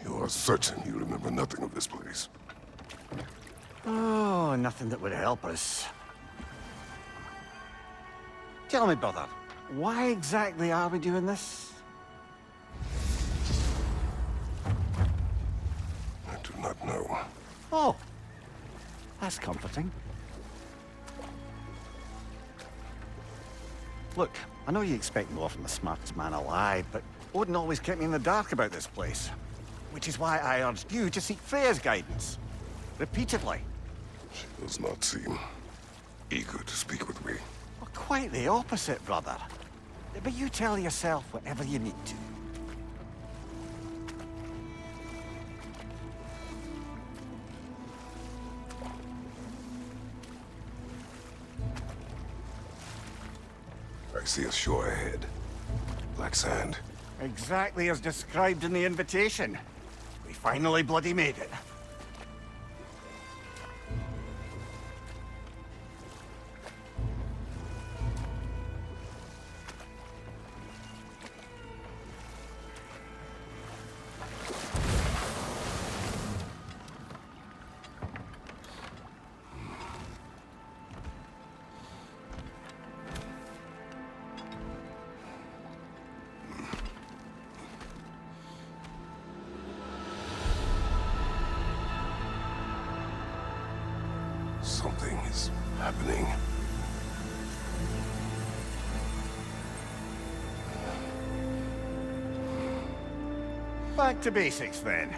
You are certain you remember nothing of this place? Oh, nothing that would help us. Tell me, brother, why exactly are we doing this? I do not know. Oh, that's comforting. Look, I know you expect more from the smartest man alive, but Odin always kept me in the dark about this place. Which is why I urged you to seek Freya's guidance. Repeatedly. She does not seem eager to speak with me. Well, quite the opposite, brother. But you tell yourself whatever you need to. I see a shore ahead. Black sand. Exactly as described in the invitation. We finally bloody made it. Something is happening. Back to basics, then.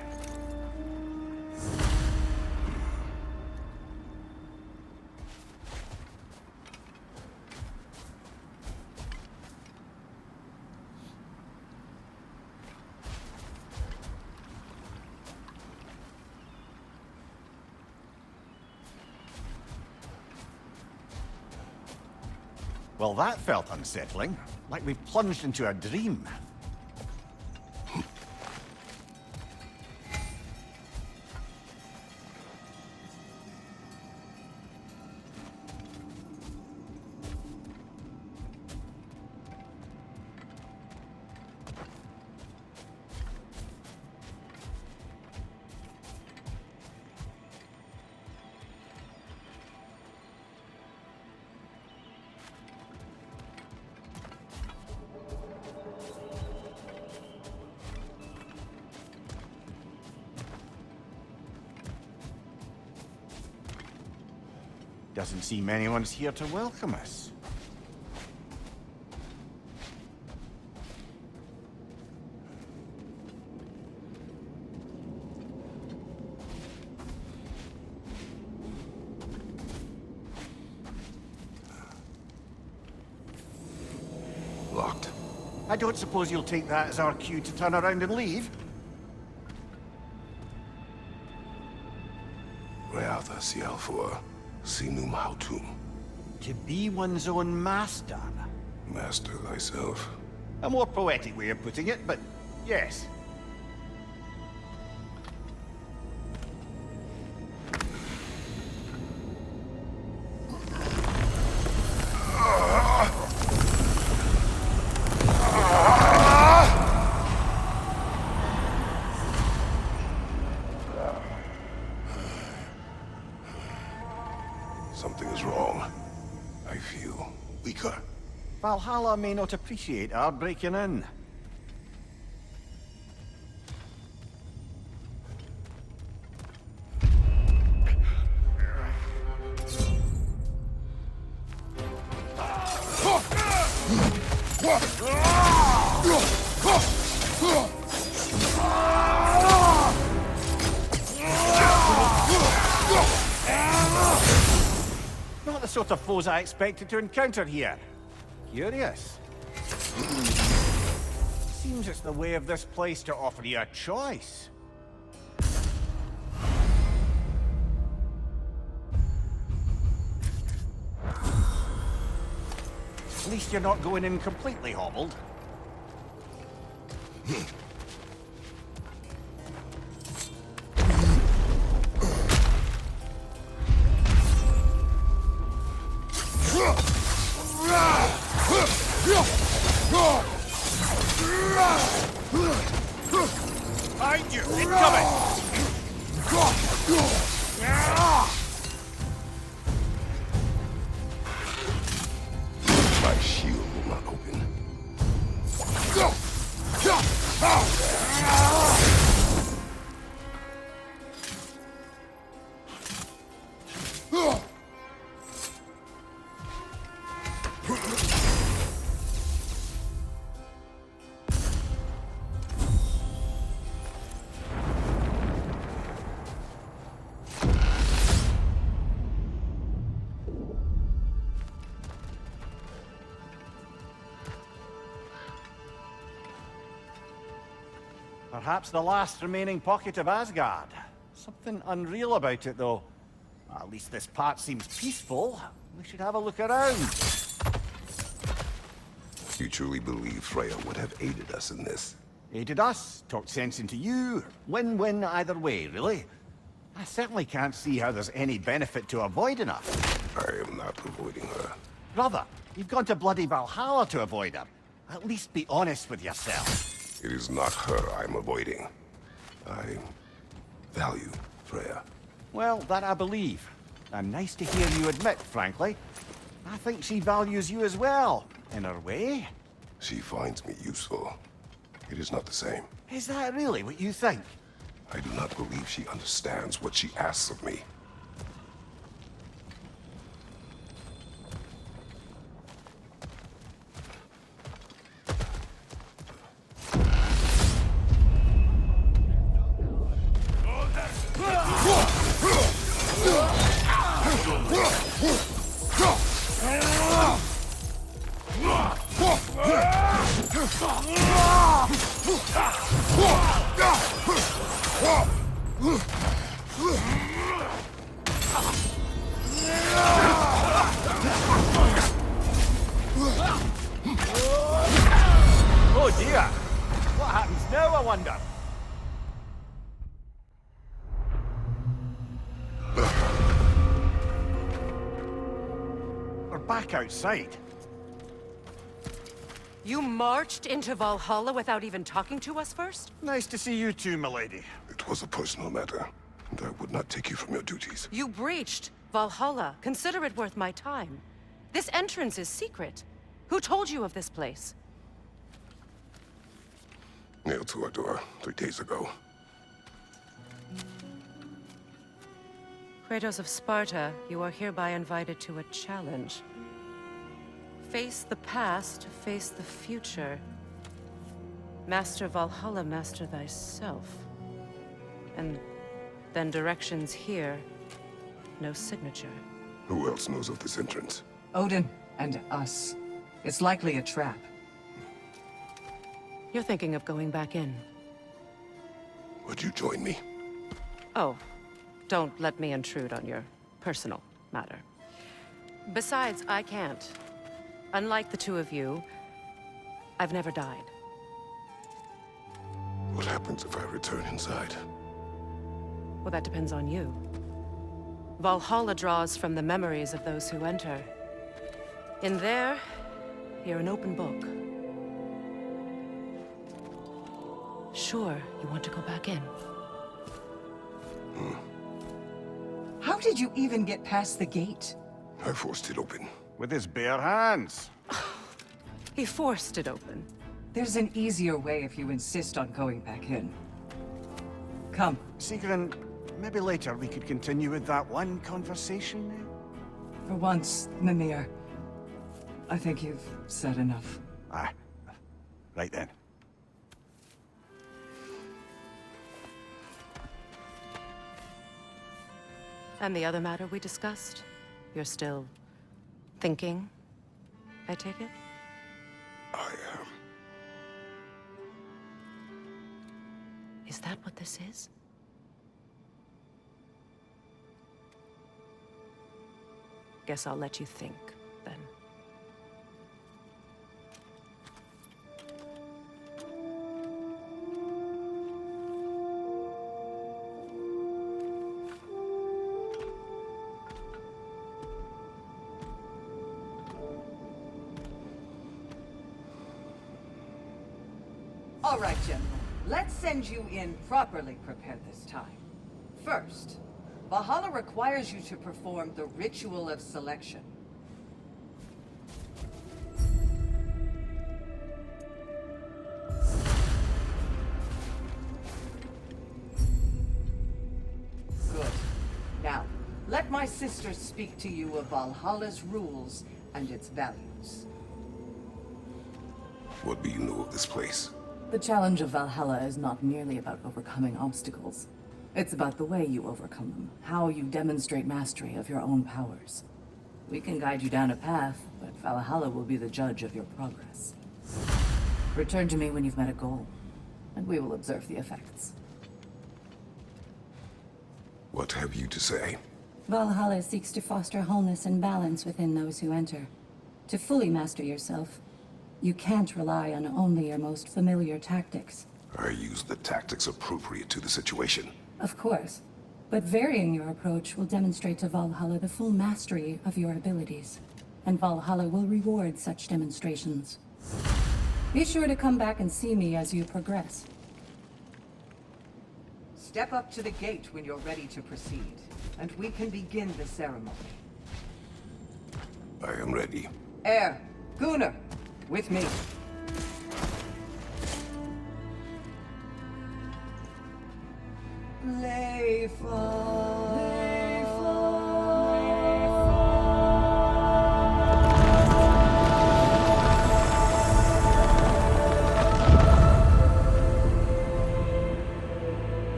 Well, that felt unsettling. Like we've plunged into a dream. Doesn't seem anyone's here to welcome us. Locked. I don't suppose you'll take that as our cue to turn around and leave? Reatha Sialfur, Sinum Hautum. To be one's own master. Master thyself. A more poetic way of putting it, but yes. Something is wrong. I feel weaker. Valhalla may not appreciate our breaking in. Not the sort of foes I expected to encounter here. Curious. Seems it's the way of this place to offer you a choice. At least you're not going in completely hobbled. Behind you! Incoming! My shield will not open. Perhaps the last remaining pocket of Asgard. Something unreal about it, though. At least this part seems peaceful. We should have a look around. You truly believe Freya would have aided us in this? Aided us, talked sense into you. Win-win either way, really. I certainly can't see how there's any benefit to avoiding her. I am not avoiding her. Brother, you've gone to bloody Valhalla to avoid her. At least be honest with yourself. It is not her I'm avoiding. I value Freya. Well, that I believe. And nice to hear you admit, frankly. I think she values you as well, in her way. She finds me useful. It is not the same. Is that really what you think? I do not believe she understands what she asks of me. Oh dear! What happens now, I wonder? We're back outside. You marched into Valhalla without even talking to us first? Nice to see you too, milady. It was a personal matter, and I would not take you from your duties. You breached Valhalla. Consider it worth my time. This entrance is secret. Who told you of this place? Nailed to our door 3 days ago. Kratos of Sparta, you are hereby invited to a challenge. Face the past, face the future. Master Valhalla, master thyself. And then directions here, no signature. Who else knows of this entrance? Odin and us. It's likely a trap. You're thinking of going back in. Would you join me? Oh, don't let me intrude on your personal matter. Besides, I can't. Unlike the two of you, I've never died. What happens if I return inside? Well, that depends on you. Valhalla draws from the memories of those who enter. In there, you're an open book. Sure, you want to go back in. How did you even get past the gate? I forced it open. With his bare hands. He forced it open. There's an easier way if you insist on going back in. Come. Sigrun, maybe later we could continue with that one conversation. For once, Mimir. I think you've said enough. Aye. Right then. And the other matter we discussed? You're still thinking, I take it? I am. Is that what this is? Guess I'll let you think, then. All right, General. Let's send you in properly prepared this time. First, Valhalla requires you to perform the Ritual of Selection. Good. Now, let my sister speak to you of Valhalla's rules and its values. What do you know of this place? The challenge of Valhalla is not merely about overcoming obstacles. It's about the way you overcome them, how you demonstrate mastery of your own powers. We can guide you down a path, but Valhalla will be the judge of your progress. Return to me when you've met a goal, and we will observe the effects. What have you to say? Valhalla seeks to foster wholeness and balance within those who enter. To fully master yourself, you can't rely on only your most familiar tactics. I use the tactics appropriate to the situation. Of course, but varying your approach will demonstrate to Valhalla the full mastery of your abilities, and Valhalla will reward such demonstrations. Be sure to come back and see me as you progress. Step up to the gate when you're ready to proceed, and we can begin the ceremony. I am ready. Air, Gunnar, with me.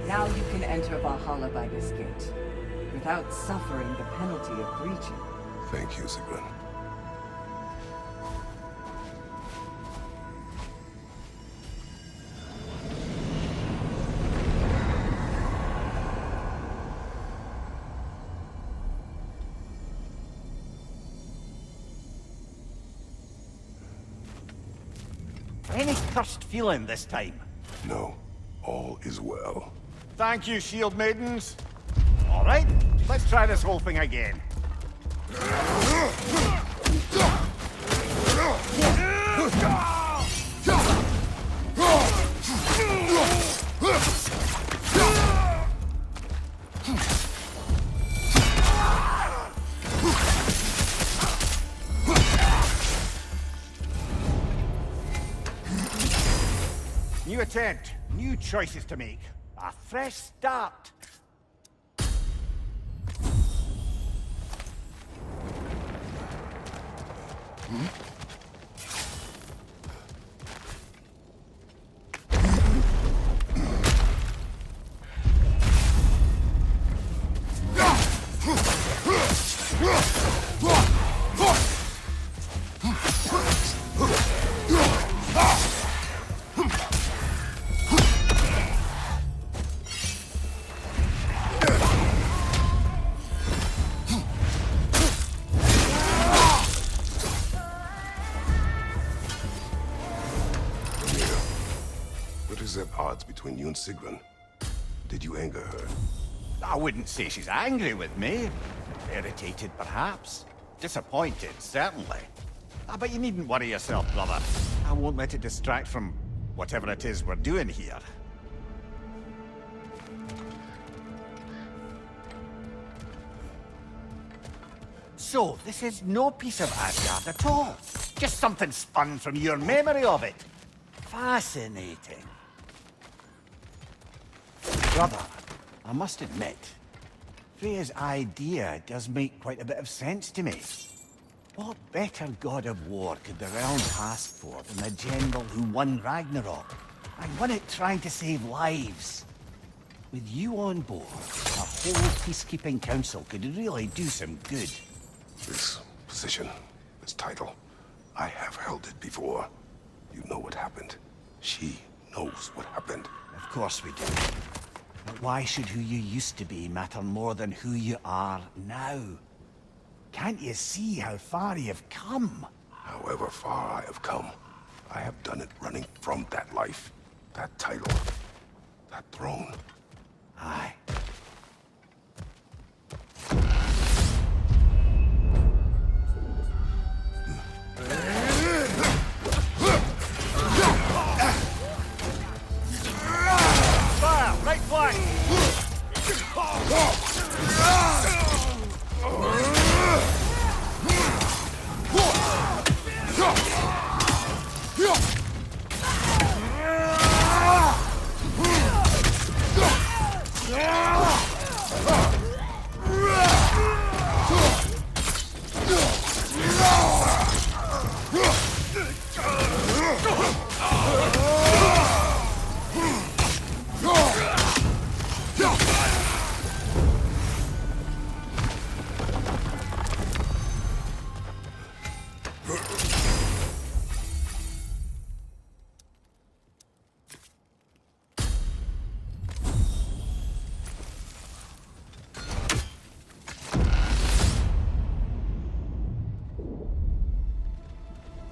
Now you can enter Valhalla by this gate, without suffering the penalty of breaching. Thank you, Sigrun. Any cursed feeling this time? No, all is well. Thank you, shield maidens. All right, let's try this whole thing again. New attempt, new choices to make. A fresh start. What is at odds between you and Sigrun? Did you anger her? I wouldn't say she's angry with me. Irritated, perhaps. Disappointed, certainly. But you needn't worry yourself, brother. I won't let it distract from whatever it is we're doing here. So, this is no piece of Asgard at all. Just something spun from your memory of it. Fascinating. Brother, I must admit, Freya's idea does make quite a bit of sense to me. What better god of war could the realm ask for than the general who won Ragnarok, and won it trying to save lives? With you on board, a whole peacekeeping council could really do some good. This position, this title, I have held it before. You know what happened. She knows what happened. Of course we do. But why should who you used to be matter more than who you are now? Can't you see how far you've come? However far I have come, I have done it running from that life, that title, that throne. Aye. Fire! Right flank!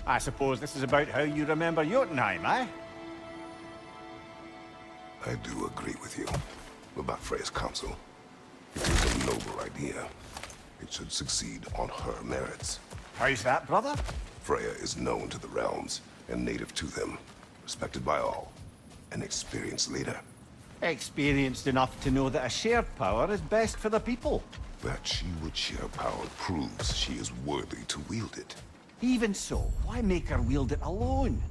I suppose this is about how you remember Jotunheim, eh? I do agree with you about Freya's council. It is a noble idea. It should succeed on her merits. How's that, brother? Freya is known to the realms and native to them, respected by all, an experienced leader. Experienced enough to know that a shared power is best for the people. That she would share power proves she is worthy to wield it. Even so, why make her wield it alone?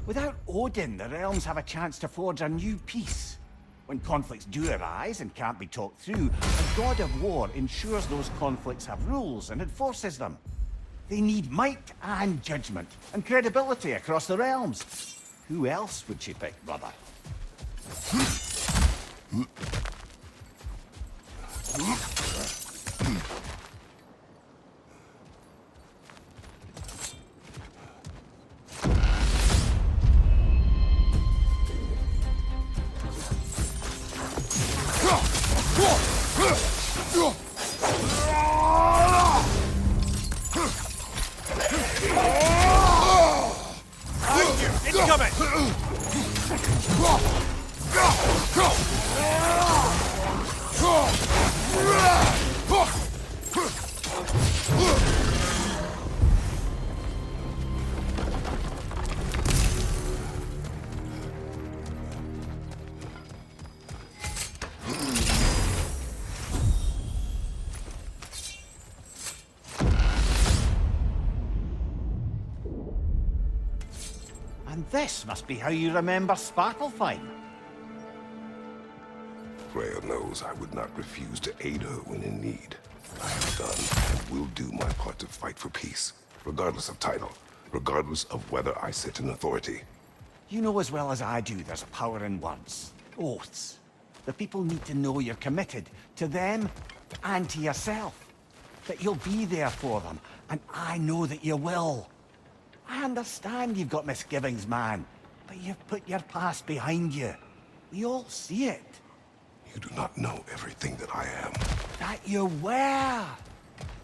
Without Odin, the realms have a chance to forge a new peace. When conflicts do arise and can't be talked through, a god of war ensures those conflicts have rules and enforces them. They need might and judgment, and credibility across the realms. Who else would she pick, brother? And this must be how you remember Svartalfheim. Freya knows I would not refuse to aid her when in need. I have done and will do my part to fight for peace, regardless of title, regardless of whether I sit in authority. You know as well as I do there's power in words. Oaths. The people need to know you're committed to them and to yourself. That you'll be there for them, and I know that you will. I understand you've got misgivings, man, but you've put your past behind you. We all see it. You do not know everything that I am. That you were.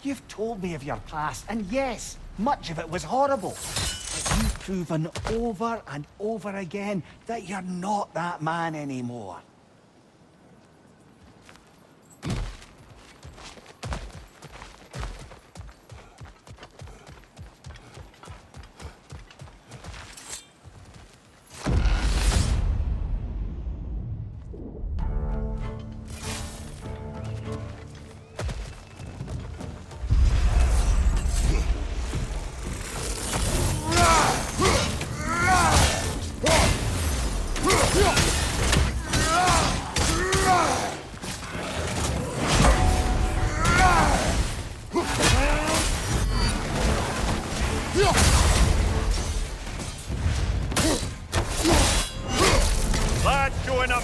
You've told me of your past, and yes, much of it was horrible. But you've proven over and over again that you're not that man anymore. Lads, join up!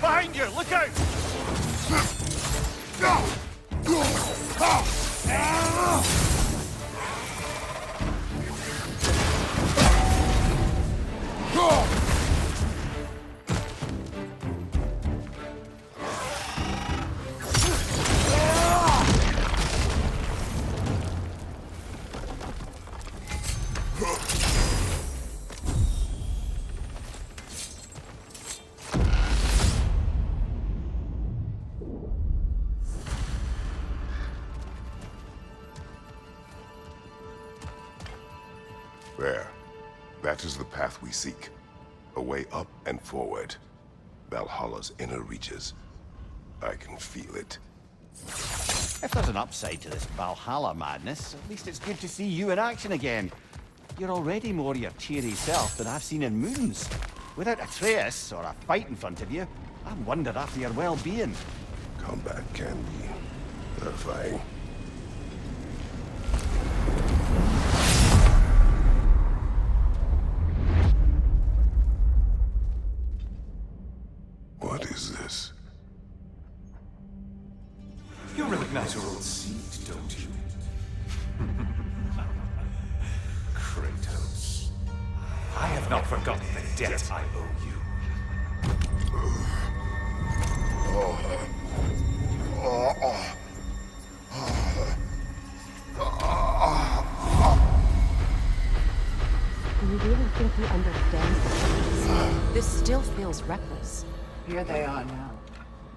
Behind you, look out! There. That is the path we seek. A way up and forward. Valhalla's inner reaches. I can feel it. If there's an upside to this Valhalla madness, at least it's good to see you in action again. You're already more your cheery self than I've seen in moons. Without Atreus, or a fight in front of you, I wonder after your well-being. Combat can be terrifying. What is this? You recognize your old seat, don't you? Kratos. I have not forgotten the debt I owe you. Do you really think he understands the changes? This still feels reckless. Here they are now.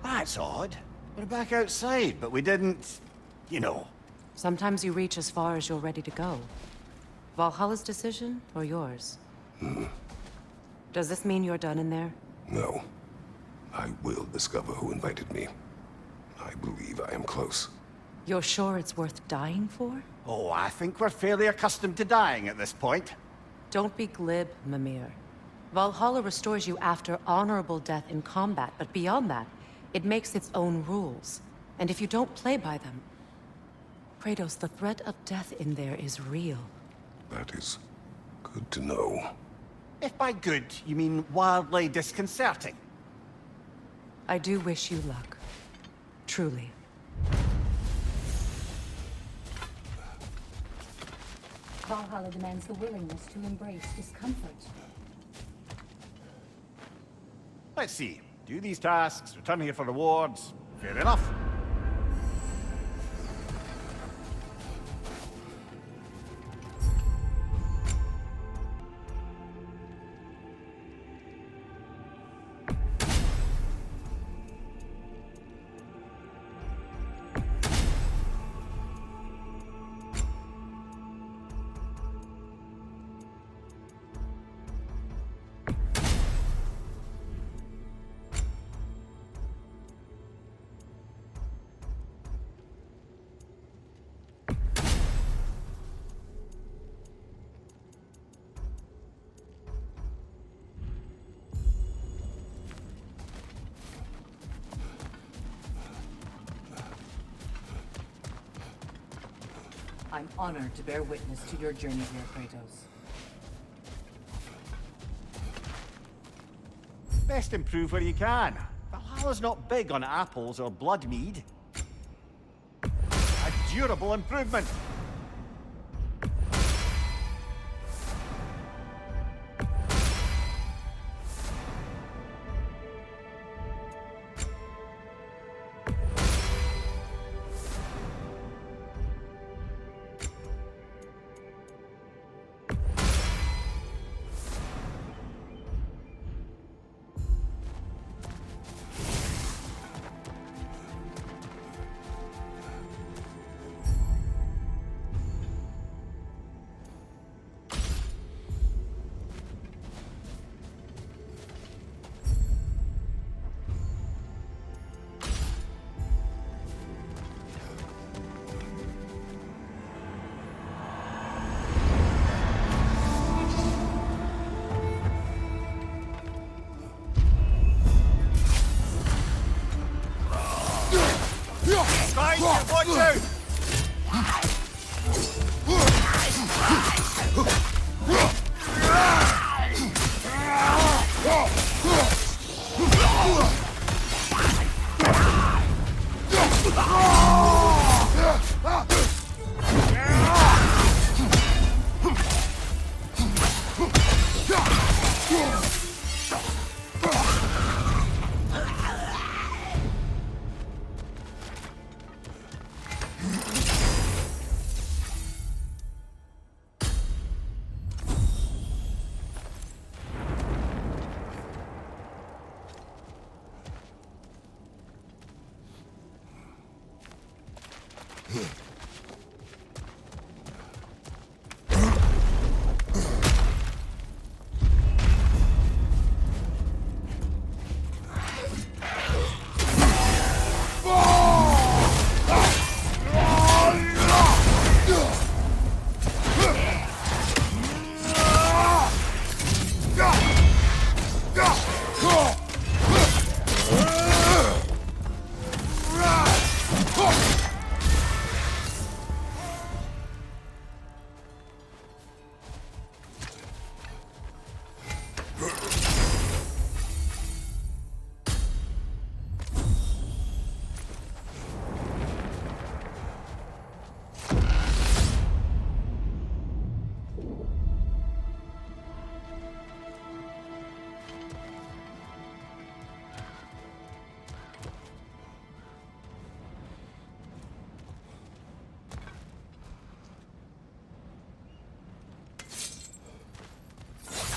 That's odd. We're back outside, but we didn't... you know. Sometimes you reach as far as you're ready to go. Valhalla's decision, or yours? Does this mean you're done in there? No. I will discover who invited me. I believe I am close. You're sure it's worth dying for? Oh, I think we're fairly accustomed to dying at this point. Don't be glib, Mimir. Valhalla restores you after honorable death in combat, but beyond that, it makes its own rules. And if you don't play by them... Kratos, the threat of death in there is real. That is good to know. If by good, you mean wildly disconcerting. I do wish you luck. Truly. Valhalla demands the willingness to embrace discomfort. Let's see. Do these tasks, return here for rewards. Fair enough. I'm honored to bear witness to your journey here, Kratos. Best improve where you can. Valhalla's not big on apples or blood mead. A durable improvement.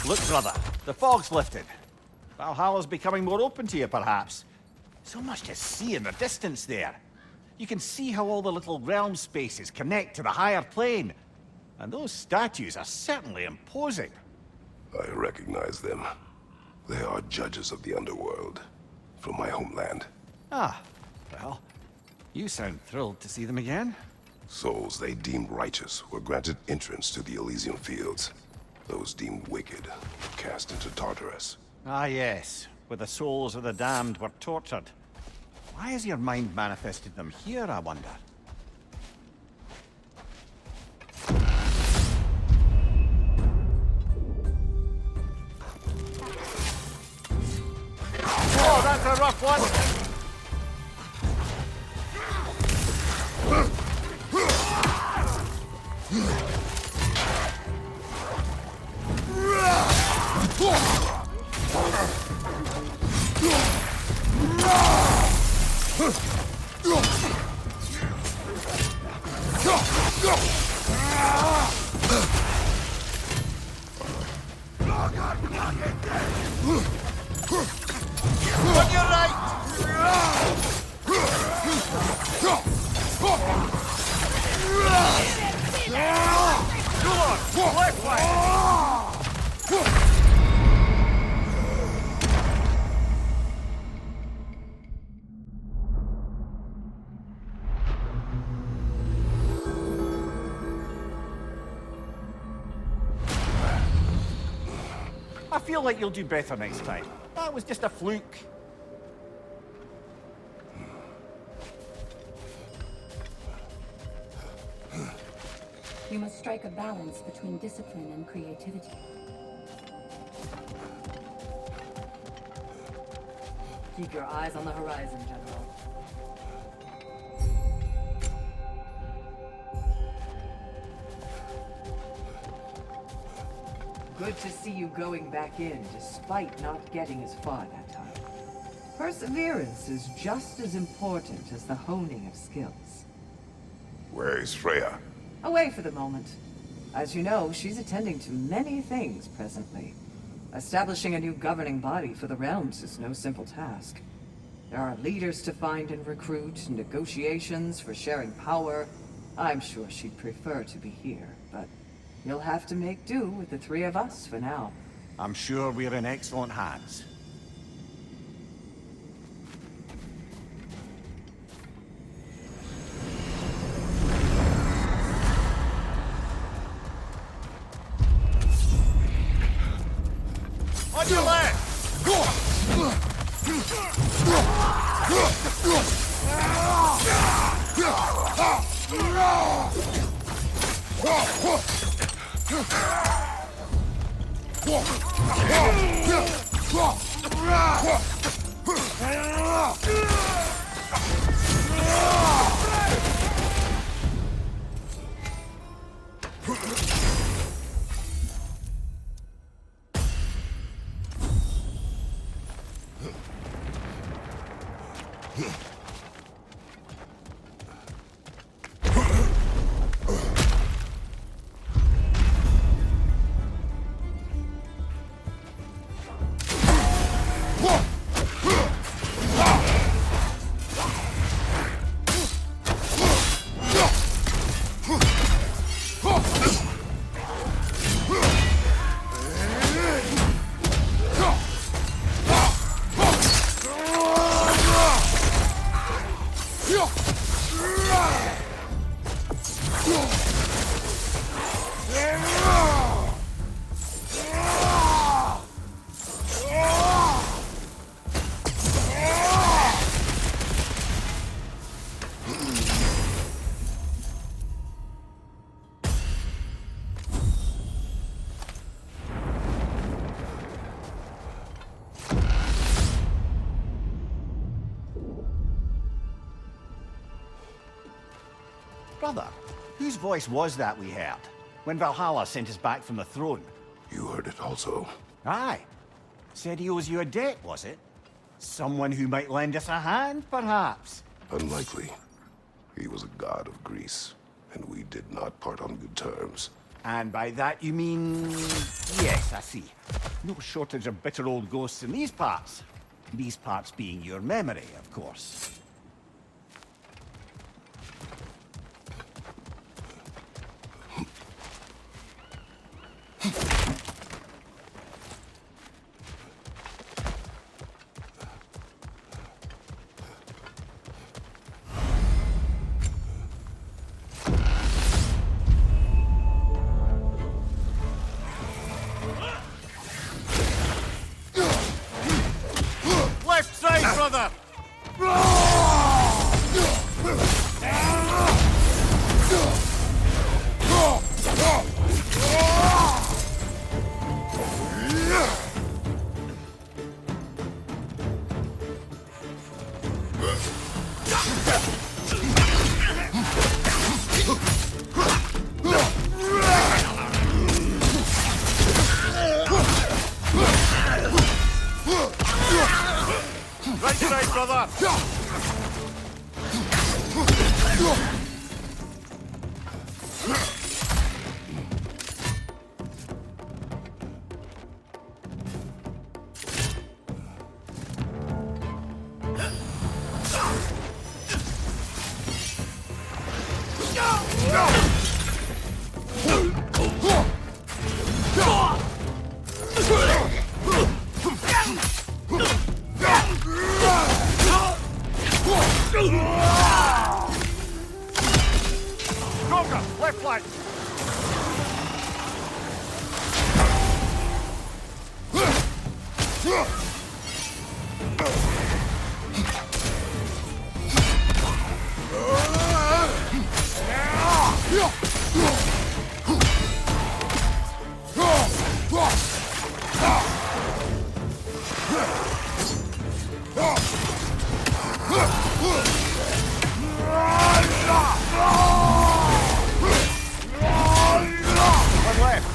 Look, brother, the fog's lifted. Valhalla's becoming more open to you, perhaps. So much to see in the distance there. You can see how all the little realm spaces connect to the higher plane. And those statues are certainly imposing. I recognize them. They are judges of the underworld, from my homeland. Ah, well, you sound thrilled to see them again. Souls they deemed righteous were granted entrance to the Elysian Fields. Those deemed wicked were cast into Tartarus. Ah, yes, where the souls of the damned were tortured. Why has your mind manifested them here, I wonder? Oh, that's a rough one! On your right! Go on! Left way! I feel like you'll do better next time. That was just a fluke. You must strike a balance between discipline and creativity. Keep your eyes on the horizon, General. Good to see you going back in, despite not getting as far that time. Perseverance is just as important as the honing of skills. Where is Freya? Away for the moment. As you know, she's attending to many things presently. Establishing a new governing body for the realms is no simple task. There are leaders to find and recruit, negotiations for sharing power. I'm sure she'd prefer to be here, but you'll have to make do with the three of us for now. I'm sure we're in excellent hands. On your left! Brother, whose voice was that we heard when Valhalla sent us back from the throne? You heard it also. Aye. Said he owes you a debt, was it? Someone who might lend us a hand, perhaps? Unlikely. He was a god of Greece, and we did not part on good terms. And by that you mean... Yes, I see. No shortage of bitter old ghosts in these parts. These parts being your memory, of course. Left side, brother! Right side, brother! Stronger! Left flank! One left!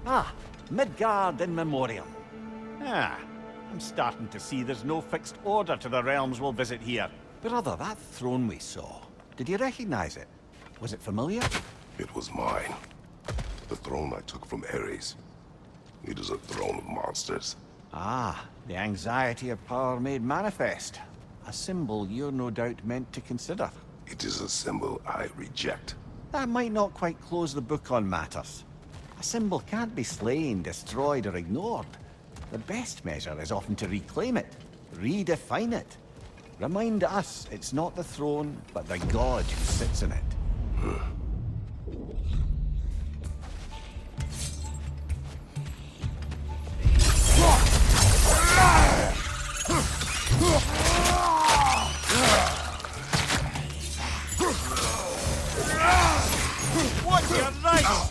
Ah, Midgard in memoriam. Ah, I'm starting to see there's no fixed order to the realms we'll visit here. Brother, that throne we saw, did you recognize it? Was it familiar? It was mine. The throne I took from Ares. It is a throne of monsters. Ah, the anxiety of power made manifest. A symbol you're no doubt meant to consider. It is a symbol I reject. That might not quite close the book on matters. A symbol can't be slain, destroyed, or ignored. The best measure is often to reclaim it, redefine it. Remind us it's not the throne, but the god who sits in it. What your right?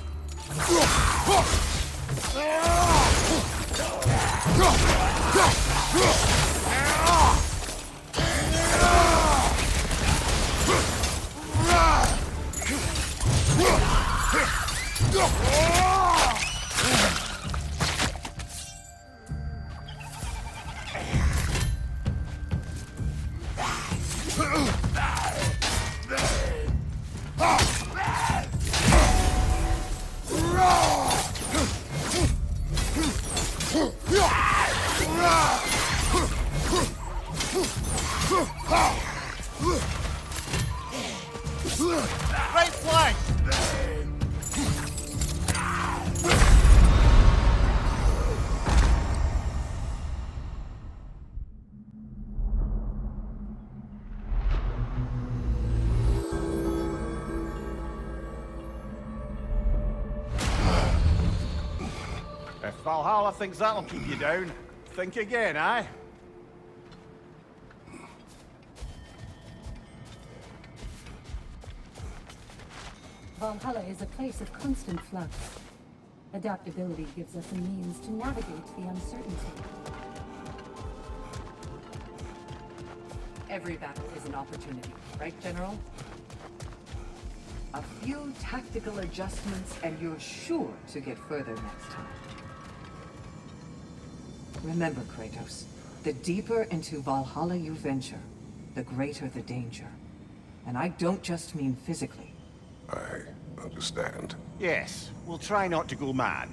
Right flank! Valhalla thinks that'll keep you down, think again, eh? Valhalla is a place of constant flux. Adaptability gives us a means to navigate the uncertainty. Every battle is an opportunity, right, General? A few tactical adjustments and you're sure to get further next time. Remember, Kratos, the deeper into Valhalla you venture, the greater the danger. And I don't just mean physically. I understand. Yes, we'll try not to go mad.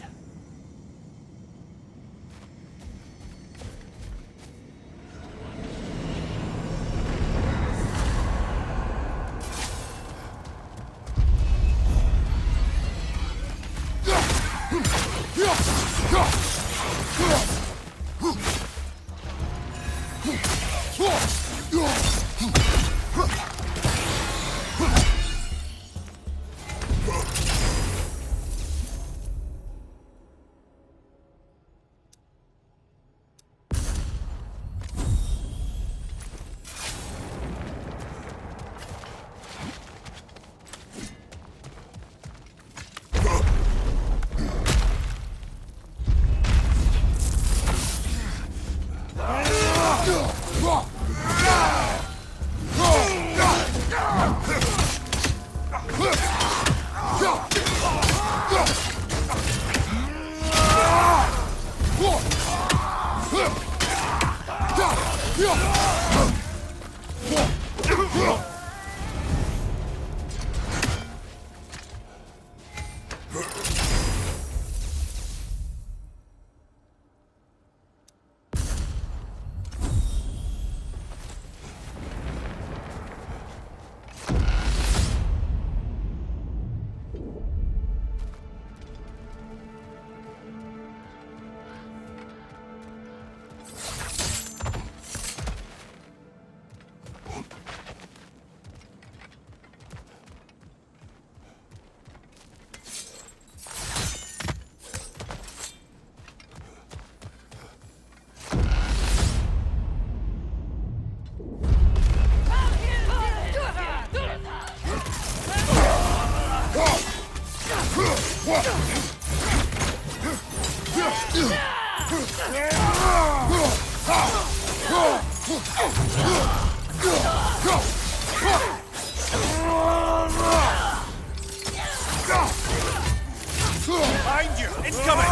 Behind you! Incoming!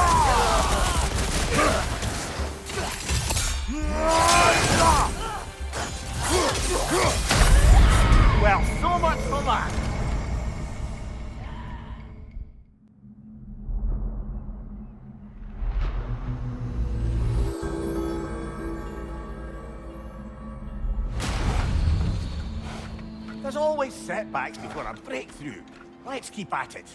Well, so much for that. There's always setbacks before a breakthrough. Let's keep at it.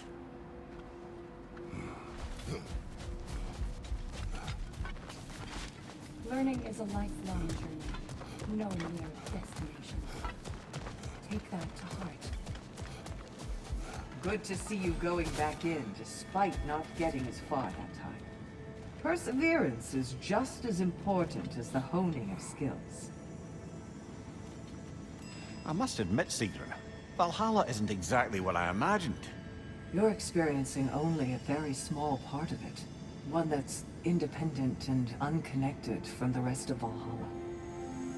Learning is a lifelong journey, no mere destination. Take that to heart. Good to see you going back in, despite not getting as far that time. Perseverance is just as important as the honing of skills. I must admit, Cedra, Valhalla isn't exactly what I imagined. You're experiencing only a very small part of it. One that's independent and unconnected from the rest of Valhalla.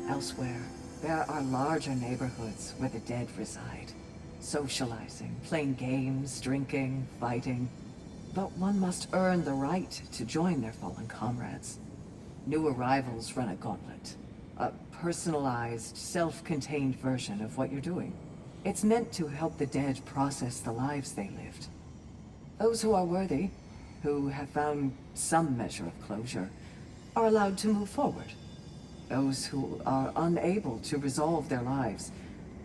Elsewhere, there are larger neighborhoods where the dead reside. Socializing, playing games, drinking, fighting. But one must earn the right to join their fallen comrades. New arrivals run a gauntlet. A personalized, self-contained version of what you're doing. It's meant to help the dead process the lives they lived. Those who are worthy, who have found some measure of closure, are allowed to move forward. Those who are unable to resolve their lives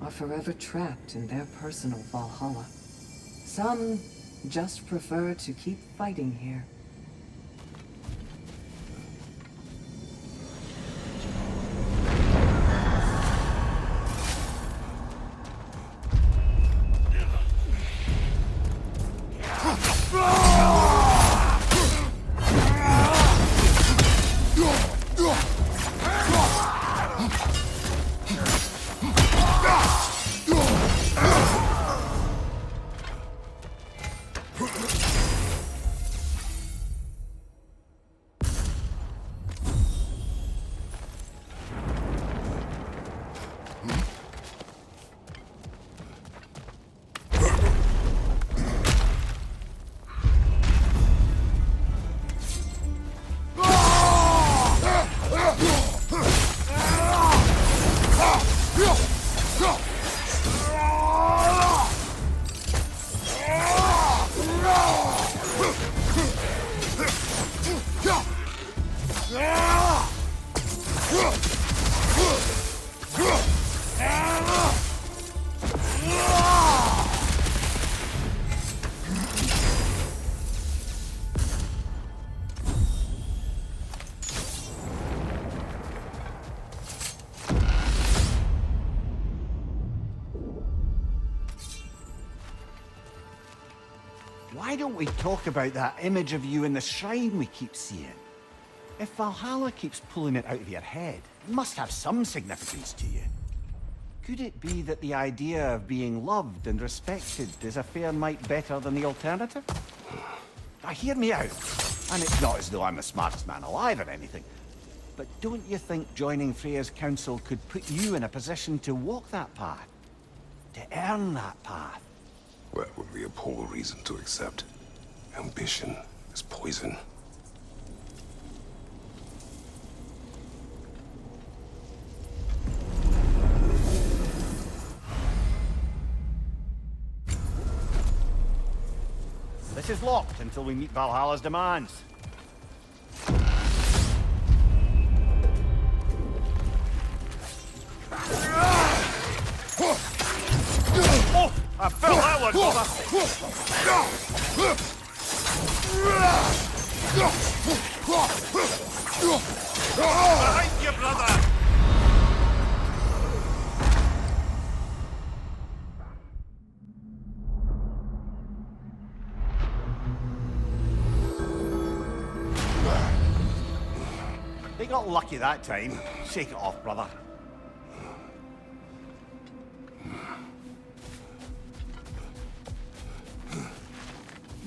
are forever trapped in their personal Valhalla. Some just prefer to keep fighting here. why don't we talk about that image of you in the shrine we keep seeing? If Valhalla keeps pulling it out of your head, it must have some significance to you. Could it be that the idea of being loved and respected is a fair mite better than the alternative? Now, hear me out. And it's not as though I'm the smartest man alive or anything. But don't you think joining Freya's council could put you in a position to walk that path? To earn that path? That would be a poor reason to accept. Ambition is poison. This is locked until we meet Valhalla's demands. Oh! I felt that one, Behind you, brother! They got lucky that time. Shake it off, brother.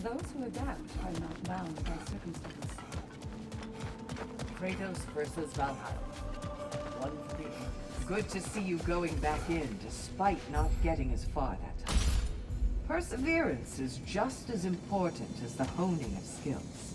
Those who adapt are not bound by circumstance. Kratos versus Valhalla. One for the other. Good to see you going back in, despite not getting as far that time. Perseverance is just as important as the honing of skills.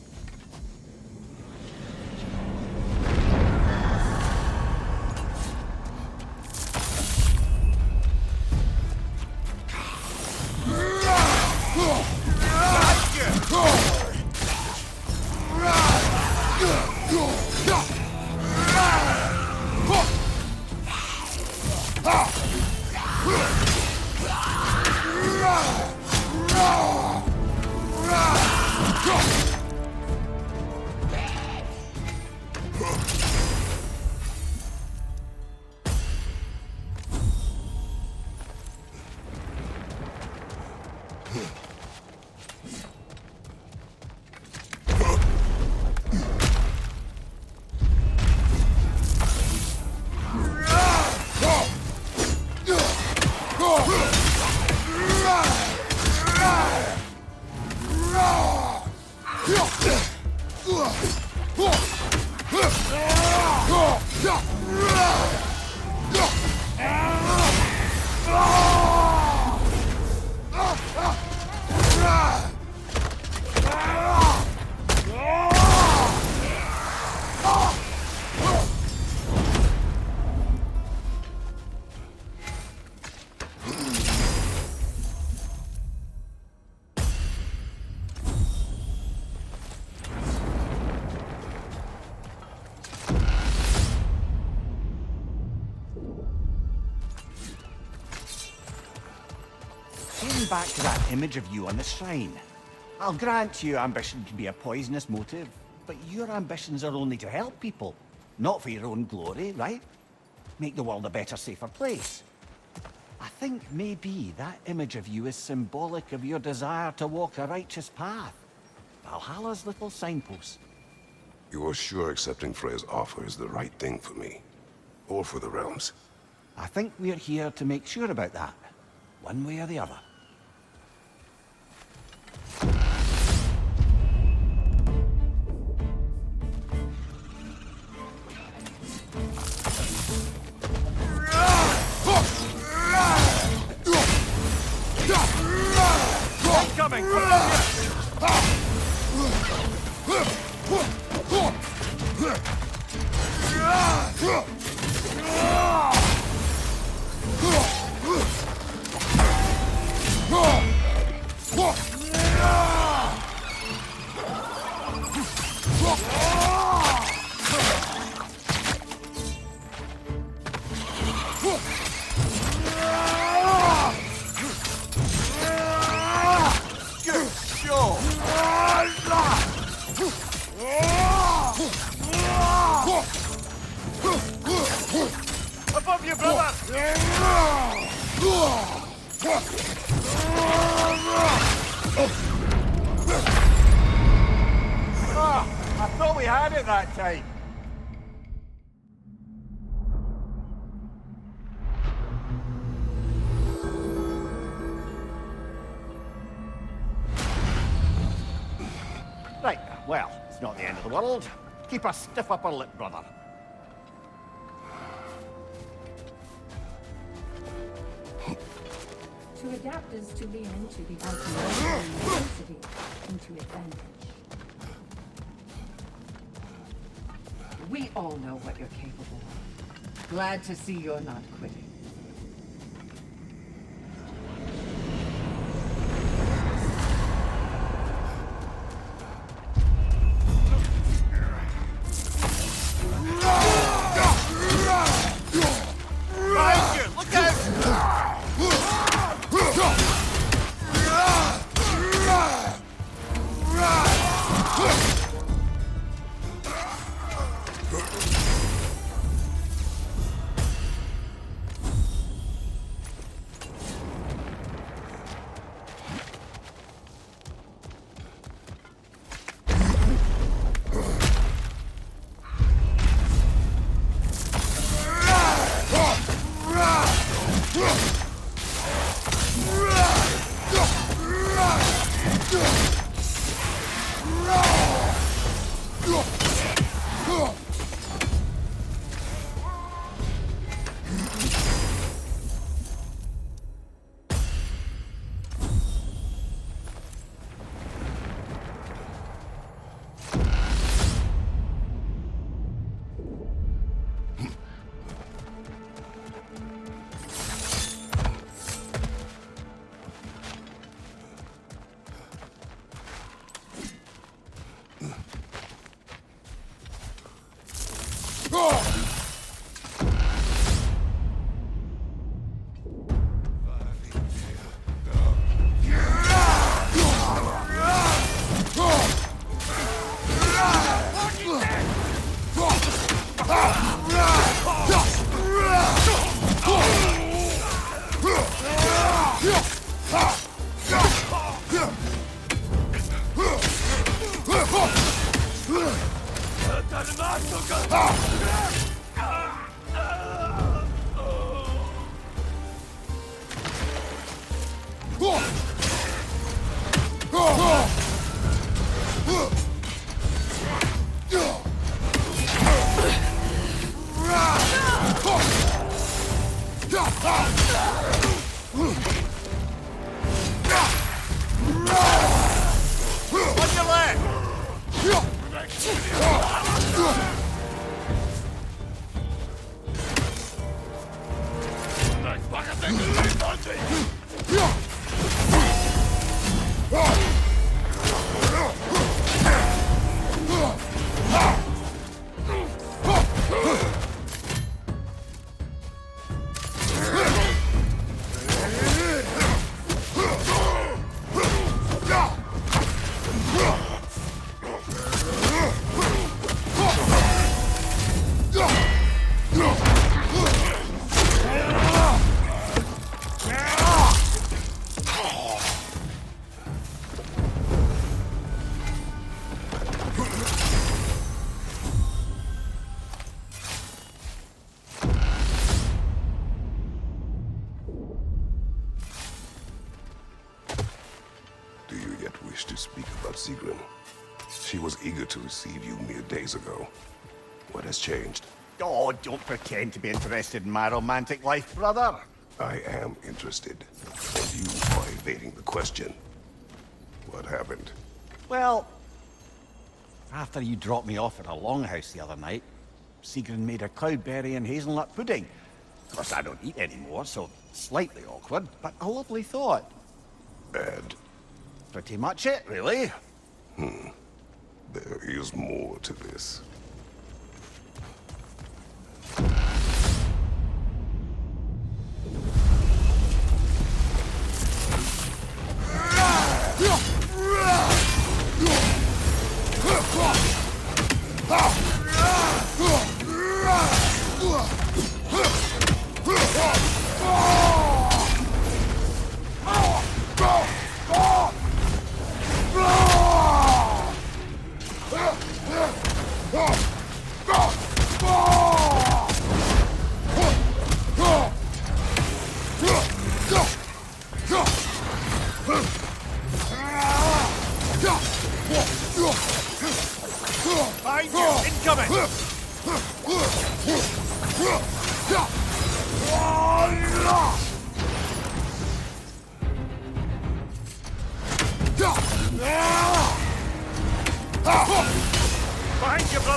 Back to that image of you on the shrine. I'll grant you ambition can be a poisonous motive, but your ambitions are only to help people, not for your own glory, right? Make the world a better, safer place. I think maybe that image of you is symbolic of your desire to walk a righteous path. Valhalla's little signpost. You are sure accepting Freya's offer is the right thing for me? Or for the realms? I think we're here to make sure about that, one way or the other. Coming! Above you, brother! thought we had it that time. Right, well, it's not the end of the world. Keep a stiff upper lip, brother. To adapt is to lean into the ultimate necessity, into advantage. We all know what you're capable of. Glad to see you're not quitting. Do you yet wish to speak about Sigrun? She was eager to receive you mere days ago. What has changed? Oh, don't pretend to be interested in my romantic life, brother. I am interested, and you are evading the question. What happened? Well, after you dropped me off at a longhouse the other night, Sigrun made a cloudberry and hazelnut pudding. Of course, I don't eat anymore, so slightly awkward, but a lovely thought. And Pretty much it, really. there is more to this.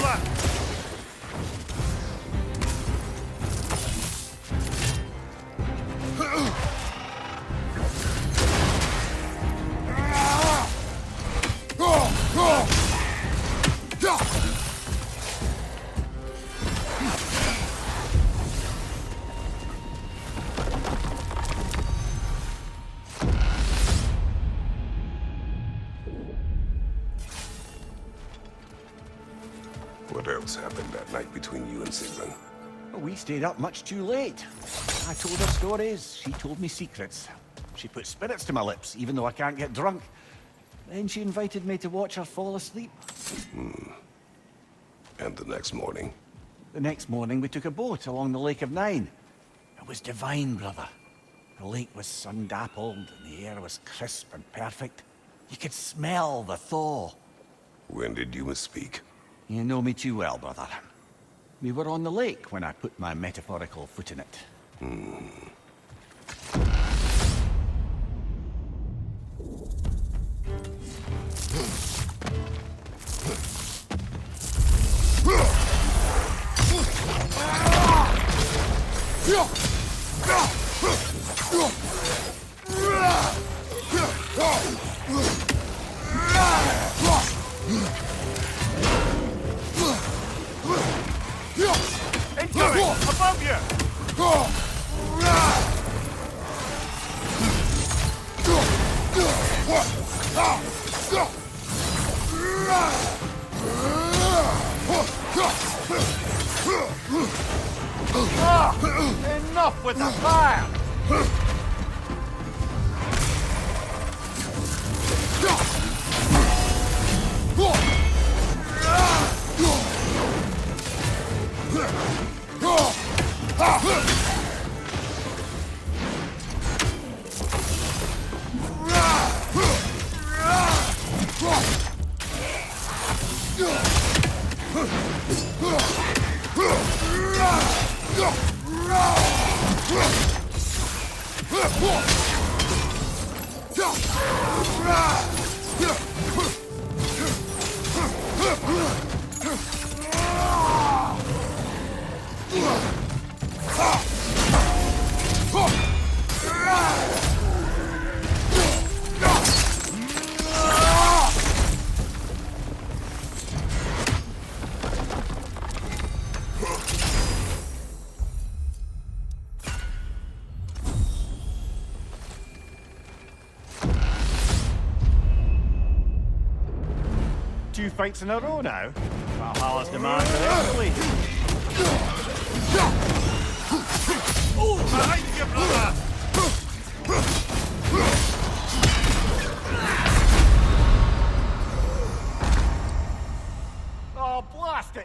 Valhalla! What else happened that night between you and Sigrun? We stayed up much too late. I told her stories, she told me secrets. She put spirits to my lips, even though I can't get drunk. Then she invited me to watch her fall asleep. And the next morning? The next morning, we took a boat along the Lake of Nine. It was divine, brother. The lake was sun-dappled, and the air was crisp and perfect. You could smell the thaw. When did you misspeak? You know me too well, brother. We were on the lake when I put my metaphorical foot in it. Incoming! Above you! Enough with the fire! Two fights in a row now. Valhalla's demand for escalated.